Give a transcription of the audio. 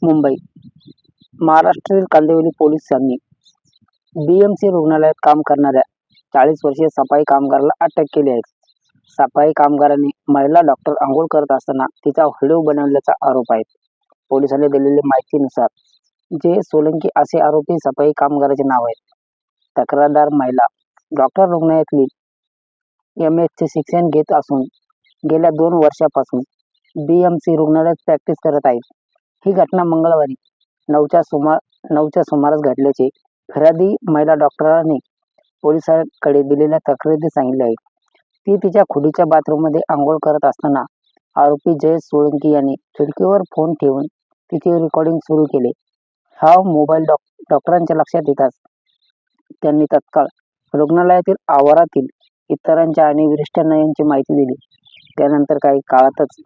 मुंबई. महाराष्ट्रातील कांदिवली पोलिसांनी बीएमसी रुग्णालयात काम करणाऱ्या 40 वर्षीय सफाई कामगाराला अटक केली आहे. सफाई कामगारांनी महिला डॉक्टर अंघोळ करत असताना तिचा व्हिडिओ बनवल्याचा आरोप आहे. पोलिसांनी दिलेल्या माहितीनुसार जय सोलंकी असे आरोपी सफाई कामगाराचे नाव आहे. तक्रारदार महिला डॉक्टर रुग्णालयातली एमएसचे शिक्षण घेत असून गेल्या 2 वर्षापासून बीएमसी रुग्णालयात प्रॅक्टिस करत आहेत. ही घटना मंगळवारी 9च्या सुमारास घडल्याचे फिर्यादी महिला डॉक्टरांनी पोलिसांकडे दिलेल्या तक्रारीत सांगितले आहे. ती तिच्या खोलीच्या बाथरूममध्ये अंघोळ करत असताना आरोपी जय सोळंकी यांनी खिडकीवर फोन ठेवून तिचे रेकॉर्डिंग सुरू केले. हा मोबाईल डॉक्टरांच्या लक्षात येताच त्यांनी तत्काळ रुग्णालयातील आवारातील इतरांच्या आणि वरिष्ठांना यांची माहिती दिली. त्यानंतर काही काळातच